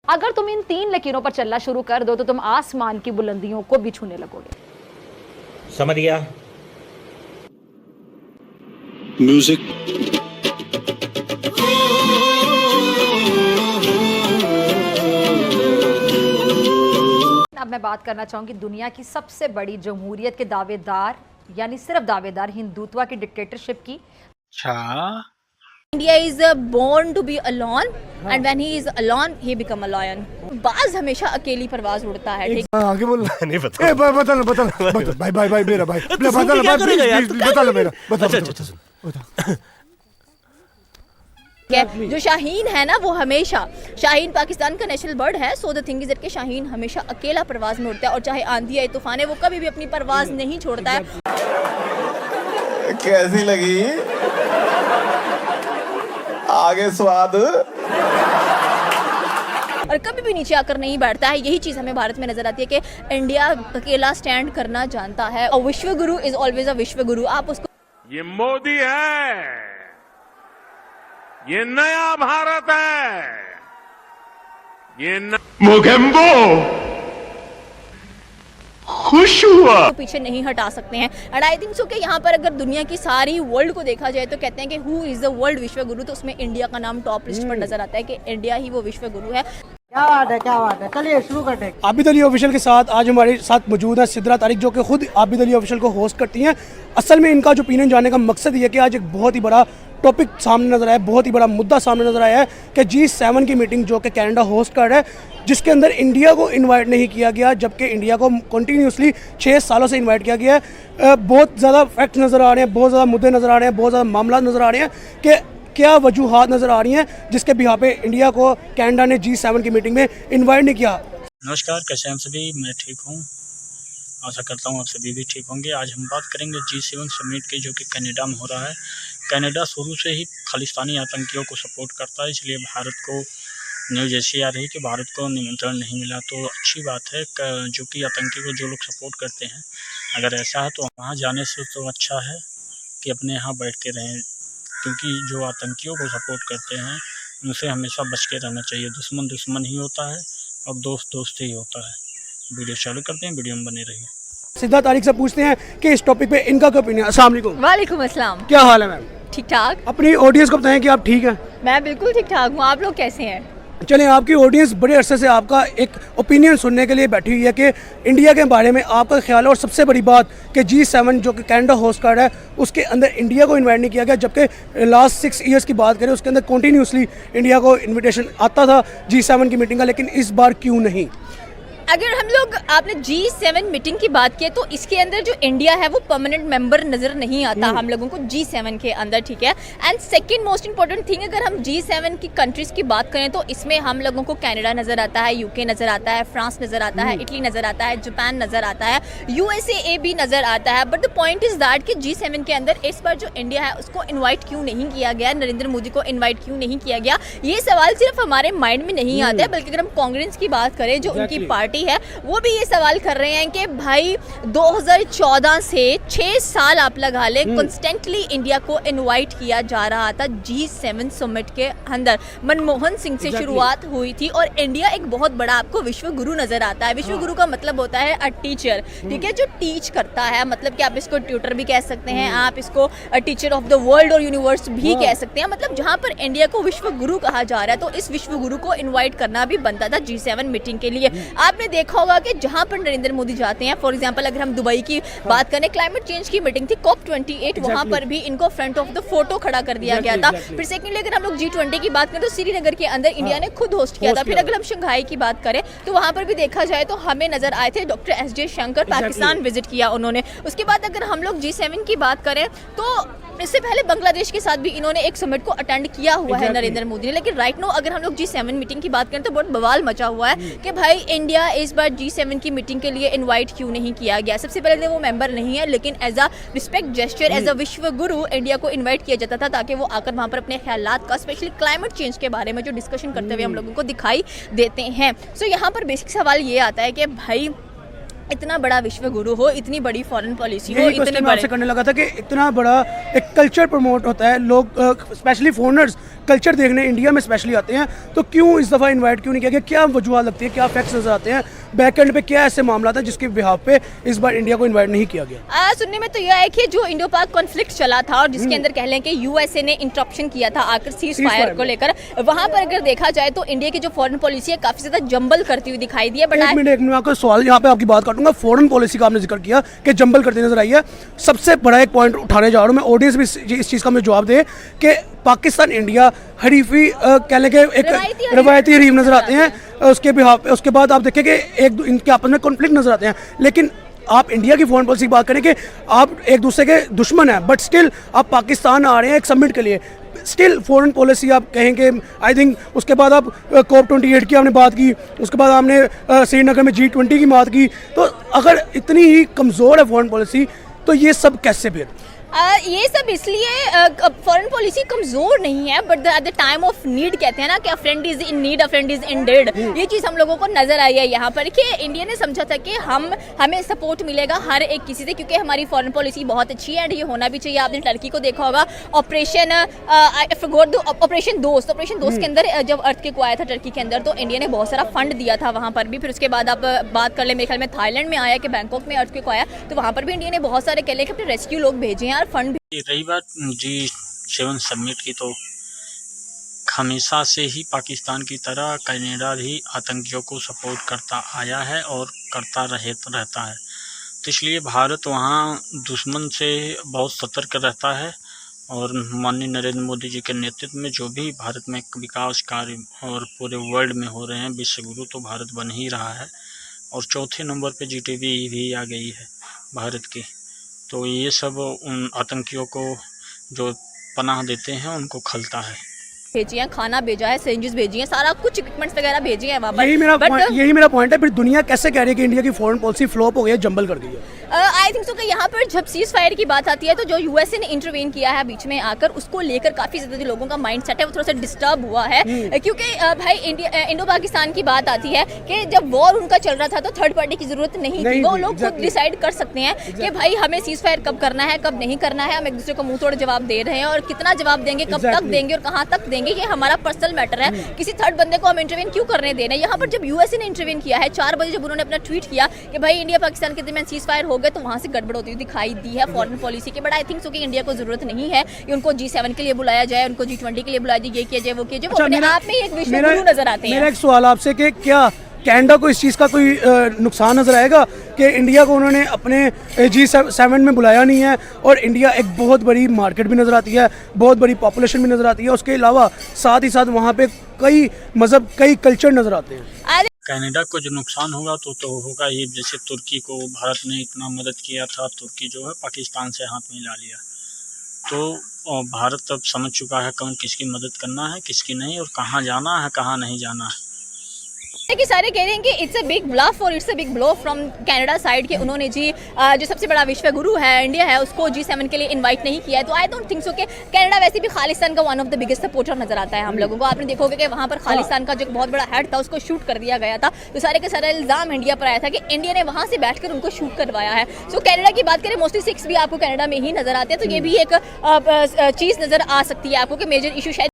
अगर तुम इन 3 लकीरों पर चलना शुरू कर दो तो तुम आसमान की बुलंदियों को भी छूने लगोगे। समझ गया? म्यूजिक। अब मैं बात करना चाहूंगी दुनिया की सबसे बड़ी जमहूरियत के दावेदार, यानी सिर्फ दावेदार हिंदुत्व की डिक्टेटरशिप की। India is born to be alone and when he is alone he become a lion. बाज हमेशा अकेली परवाज उड़ता है। ठीक आगे बोल। नहीं पता। बता भाई मेरा भाई बता मेरा बता। जो शाहीन है ना वो हमेशा, शाहीन पाकिस्तान का नेशनल बर्ड है। So the thing is that के शाहीन हमेशा अकेला परवाज में उड़ता है और चाहे आंधी आए तूफान है वो कभी भी अपनी परवाज नहीं छोड़ता है। कैसी लगी आगे स्वाद? और कभी भी नीचे आकर नहीं बैठता है। यही चीज हमें भारत में नजर आती है कि इंडिया अकेला स्टैंड करना जानता है। और विश्व गुरु इज ऑलवेज अ विश्व गुरु। आप उसको, ये मोदी है, ये नया भारत है, ये मोगेम्बो खुश हुआ पीछे नहीं हटा सकते हैं। एंड आई थिंक सो कि यहाँ पर अगर दुनिया की सारी वर्ल्ड को देखा जाए तो कहते हैं कि हु इज द वर्ल्ड विश्व गुरु, तो उसमें इंडिया का नाम टॉप लिस्ट पर नजर आता है कि इंडिया ही वो विश्व गुरु है। क्या बात है, चलिए शुरू करते हैं। आबिद अली ऑफिशियल के साथ आज हमारे साथ मौजूद है सिद्रा तारिक, जो कि खुद आबिद अली ऑफिशियल को होस्ट करती हैं। असल में इनका जो ओपिनियन जानने का मकसद ये है कि आज एक बहुत ही बड़ा टॉपिक सामने नजर आया, बहुत ही बड़ा मुद्दा सामने नजर आया है कि G7 की मीटिंग जो कि कनाडा होस्ट कर रहा है, जिसके अंदर इंडिया को इनवाइट नहीं किया गया, जबकि इंडिया को कंटिन्यूसली 6 सालों से इनवाइट किया गया है। बहुत ज़्यादा फैक्ट नज़र आ रहे हैं, बहुत ज़्यादा मुद्दे नज़र आ रहे हैं, बहुत ज़्यादा मामला नज़र आ रहे हैं कि क्या वजूहात नज़र आ रही हैं जिसके बिहाफ पे इंडिया को कनाडा ने G7 की मीटिंग में इन्वाइट नहीं किया। नमस्कार, कैसे हैं आप सभी? मैं ठीक हूँ, आशा करता हूँ आप सभी भी ठीक होंगे। आज हम बात करेंगे G7 समिट की, जो कि कनाडा में हो रहा है। कनाडा शुरू से ही खालिस्तानी आतंकियों को सपोर्ट करता है, इसलिए भारत को न्यूज़ ऐसी आ रही कि भारत को निमंत्रण नहीं मिला। तो अच्छी बात है जो कि आतंकी को जो लोग सपोर्ट करते हैं, अगर ऐसा है तो वहाँ जाने से तो अच्छा है कि अपने यहाँ बैठ के रहें, क्योंकि जो आतंकियों को सपोर्ट करते हैं उनसे हमेशा बच के रहना चाहिए। दुश्मन दुश्मन ही होता है और दोस्त दोस्त ही होता है। वीडियो चालू करते हैं, वीडियो में बने रहिए। सिद्धा तारिक से पूछते हैं कि इस टॉपिक पे इनका क्या ओपिनियन है। अस्सलाम वालेकुम। वालेकुम अस्सलाम। क्या हाल है मैम? ठीक ठाक। अपनी ऑडियंस को बताएं कि आप ठीक हैं। मैं बिल्कुल ठीक ठाक हूँ, आप लोग कैसे हैं? चलें, आपकी ऑडियंस बड़े अरसे से आपका एक ओपिनियन सुनने के लिए बैठी हुई है कि इंडिया के बारे में आपका ख्याल है। और सबसे बड़ी बात कि G7 जो कि कनाडा होस्ट कर रहा है, उसके अंदर इंडिया को इन्वाइट नहीं किया गया, जबकि लास्ट 6 ईयर्स की बात करें उसके अंदर कंटिन्यूसली इंडिया को इन्विटेशन आता था G7 की मीटिंग का, लेकिन इस बार क्यों नहीं? अगर हम लोग, आपने G7 मीटिंग की बात की तो इसके अंदर जो इंडिया है वो परमानेंट मेंबर नजर नहीं आता हम लोगों को G7 के अंदर, ठीक है। And second most important thing, अगर हम G7 की कंट्रीज की बात करें तो इसमें हम लोगों को कनाडा नजर आता है, यूके नजर आता है, फ्रांस नजर आता है, इटली नजर आता है, जापान नजर आता है, USA भी नजर आता है। But the point is that कि G7 के अंदर इस बार जो इंडिया है उसको इन्वाइट क्यों नहीं किया गया, नरेंद्र मोदी को इन्वाइट क्यों नहीं किया गया, ये सवाल सिर्फ हमारे माइंड में नहीं आता है, बल्कि अगर हम कांग्रेस की बात करें जो उनकी पार्टी है, वो भी ये सवाल कर रहे हैं कि भाई 2014 से 6 साल आप लगा ले, कंस्टेंटली इंडिया को इनवाइट किया जा रहा था G7 समिट के अंदर। मनमोहन सिंह से शुरुआत हुई थी और इंडिया एक बहुत बड़ा आपको विश्व गुरु नजर आता है। विश्व गुरु का मतलब होता है अ टीचर, ठीक है, जो टीच करता है। मतलब कि आप इसको ट्यूटर भी कह सकते हैं, आप इसको टीचर ऑफ द वर्ल्ड और यूनिवर्स भी कह सकते हैं। मतलब जहाँ पर इंडिया को विश्व गुरु कहा जा रहा है तो इस विश्व गुरु को इन्वाइट करना भी बनता था G7 मीटिंग के लिए। आपने देखा होगा कि जहां पर नरेंद्र मोदी जाते हैं, फॉर एग्जांपल अगर हम दुबई की बात करें, क्लाइमेट चेंज की मीटिंग थी COP28, वहां पर भी इनको फ्रंट ऑफ द फोटो खड़ा कर दिया गया था। फिर सेकंडली अगर हम लोग G20 की बात करें तो श्रीनगर के अंदर इंडिया ने खुद होस्ट किया था। फिर अगर हम शंघाई की बात करें तो वहां पर भी देखा जाए तो हमें नजर आए थे doctor S.J. Shankar, Pakistan visit किया उन्होंने। उसके बाद अगर हम लोग G7 की बात करें तो इससे पहले बांग्लादेश के साथ भी इन्होंने एक समिट को अटेंड किया हुआ है नरेंद्र मोदी ने। लेकिन राइट नो अगर हम लोग G7 मीटिंग की बात करें तो बहुत बवाल मचा हुआ है कि भाई इंडिया इस बार G7 की मीटिंग के लिए इनवाइट क्यों नहीं किया गया। सबसे पहले वो मेंबर नहीं है, लेकिन as a respect gesture, as a vishwa guru India को इनवाइट किया जाता था ताकि वो आकर वहाँ पर अपने ख्यालात का, स्पेशली क्लाइमेट चेंज के बारे में जो डिस्कशन करते हुए हम लोगों को दिखाई देते हैं। सो यहाँ पर बेसिक सवाल ये आता है कि भाई इतना बड़ा विश्व गुरु हो, इतनी बड़ी फॉरेन पॉलिसी हो, यही इतने क्वेश्चन मैं आपसे बड़े करने लगा था कि इतना बड़ा एक कल्चर प्रमोट होता है, लोग स्पेशली फॉरेनर्स कल्चर देखने इंडिया में स्पेशली आते हैं, तो क्यों इस दफ़ा इनवाइट क्यों नहीं किया गया? क्या वजूहत लगती है, क्या फैक्ट्स नजर आते हैं बैक एंड पे, क्या ऐसे मामला था जिसके बिहाफ पे इस बार इंडिया को इनवाइट नहीं किया गया? सुनने में तो यह है कि जो इंडो पाक कॉन्फ्लिक्ट चला था और जिसके अंदर कह लें कि यूएसए ने इंटरप्शन किया था आकर सीज फायर को लेकर, वहां पर अगर देखा जाए तो इंडिया की जो फॉरेन पॉलिसी है काफी ज्यादा जंबल करती हुई दिखाई दी है। बट एक मिनट आपको सवाल यहाँ पे आपकी बात काटूंगा। फॉरेन पॉलिसी का आपने जिक्र किया कि जंबल करती नजर आई है, सबसे बड़ा एक पॉइंट उठाने जा रहा हूँ मैं, ऑडियंस भी इस चीज़ का मुझे जवाब दे कि पाकिस्तान इंडिया हरीफी कह लें कि एक रवायती हरीफ नजर आते हैं उसके बिहाफ पे। उसके बाद आप देखें कि इनके आपस में कॉन्फ्लिक्ट नजर आते हैं, लेकिन आप इंडिया की फॉरेन पॉलिसी की बात करें कि आप एक दूसरे के दुश्मन हैं, बट स्टिल आप पाकिस्तान आ रहे हैं एक समिट के लिए, स्टिल फॉरेन पॉलिसी आप कहेंगे। आई थिंक उसके बाद आप COP28 की आपने बात की, उसके बाद आपने श्रीनगर में G20 की बात की, तो अगर इतनी ही कमज़ोर है फॉरेन पॉलिसी तो ये सब कैसे फिर? ये सब इसलिए फॉरेन पॉलिसी कमजोर नहीं है, but at the time of need कहते हैं ना कि अ friend is in need, a friend is in dead. ये चीज़ हम लोगों को नजर आई है यहाँ पर कि इंडिया ने समझा था कि हमें सपोर्ट मिलेगा हर एक किसी से, क्योंकि हमारी फॉरेन पॉलिसी बहुत अच्छी है एंड ये होना भी चाहिए। आपने टर्की को देखा होगा, ऑपरेशन दोस्त के अंदर जब अर्थक्वेक आया था टर्की के अंदर, तो इंडिया ने बहुत सारा फंड दिया था वहाँ पर भी। फिर उसके बाद आप बात कर ले, मेरे ख्याल में थाईलैंड में आया कि बैंकॉक में अर्थक्वेक आया, तो वहाँ पर भी इंडिया ने बहुत सारे कह लें कि अपने रेस्क्यू लोग भेजे हैं और फंड भी। रही बात G7 समिट की, तो हमेशा से ही पाकिस्तान की तरह कनाडा भी आतंकियों को सपोर्ट करता आया है और करता रहता है, तो इसलिए भारत वहाँ दुश्मन से बहुत सतर्क रहता है। और माननीय नरेंद्र मोदी जी के नेतृत्व में जो भी भारत में विकास कार्य और पूरे वर्ल्ड में हो रहे हैं, विश्व गुरु तो भारत बन ही रहा है। और चौथे नंबर पे GDP भी आ गई है भारत की, तो ये सब उन आतंकियों को जो पनाह देते हैं उनको खलता है। भेजी हैं, खाना भेजा है, सिरिंजेस भेजी हैं, सारा कुछ इक्विपमेंट्स वगैरह भेजे हैं वहाँ पर। यही मेरा पॉइंट है, फिर दुनिया कैसे कह रही है कि इंडिया की फॉरेन पॉलिसी फ्लॉप हो गई है, जंबल कर गई है? आई थिंक सो कि यहाँ पर जब सीज फायर की बात आती है तो जो यूएसए ने इंटरवेन किया है बीच में आकर, उसको लेकर काफ़ी ज़्यादा जो लोगों का माइंड सेट है वो थोड़ा सा डिस्टर्ब हुआ है, क्योंकि भाई इंडो पाकिस्तान की बात आती है कि जब वॉर उनका चल रहा था तो थर्ड पार्टी की जरूरत नहीं थी, वो लोग खुद डिसाइड कर सकते हैं कि भाई हमें सीज फायर कब करना है कब नहीं करना है। हम एक दूसरे को मुंह तोड़ जवाब दे रहे हैं, और कितना जवाब देंगे, कब तक देंगे और कहाँ तक देंगे, ये हमारा पर्सनल मैटर है। किसी थर्ड बंदे को हम इंटरवेन क्यों करने दे रहे हैं? यहाँ पर जब यूएसए ने इंटरवेन किया है 4 बजे, जब उन्होंने अपना ट्वीट किया कि भाई इंडिया पाकिस्तान के दरमियान सीज फायर हो गए, तो वहाँ से गड़बड़ होती हुई दिखाई दी है फॉरेन पॉलिसी के। बट आई थिंक सो कि इंडिया को जरूरत नहीं है कि उनको G7 के लिए बुलाया जाए, उनको G20 के लिए बुलाया जाए, ये किया जाए, वो किया जाए। वो अपने आप में एक विश्व गुरु नजर आते हैं। मेरा एक सवाल आपसे कि क्या कनाडा को इस चीज़ का कोई नुकसान नजर आएगा कि इंडिया को उन्होंने अपने G7 में बुलाया नहीं है? और इंडिया एक बहुत बड़ी मार्केट भी नज़र आती है, बहुत बड़ी पॉपुलेशन भी नज़र आती है, उसके अलावा साथ ही साथ वहाँ पे कई मज़हब, कई कल्चर नज़र आते हैं। कनाडा को जो नुकसान होगा तो होगा ये, जैसे तुर्की को भारत ने इतना मदद किया था, तुर्की जो है पाकिस्तान से हाथ मिला लिया, तो भारत अब समझ चुका है कौन किसकी मदद करना है, किसकी नहीं, और कहाँ जाना है कहाँ नहीं जाना है। कि सारे कह रहे हैं कि इट्स अ बिग ब्लफ और it's a big blow from Canada side के उन्होंने जो सबसे बड़ा विश्व गुरु है इंडिया है उसको G7 के लिए इनवाइट नहीं किया है। तो आई डोंट थिंक सो कि कनाडा वैसे भी खालिस्तान का one of the biggest supporter नजर आता है हम लोगों को। आपने देखोगे कि वहाँ पर खालिस्तान का जो बहुत बड़ा हेड था उसको शूट कर दिया गया था, तो सारे के सारा इल्जाम इंडिया पर आया था कि इंडिया ने वहाँ से बैठकर उनको शूट करवाया है। सो कनाडा की बात करें, मोस्टली 6 भी आपको कनाडा में ही नजर आते हैं, तो ये भी एक चीज़ नजर आ सकती है आपको कि मेजर इशू शायद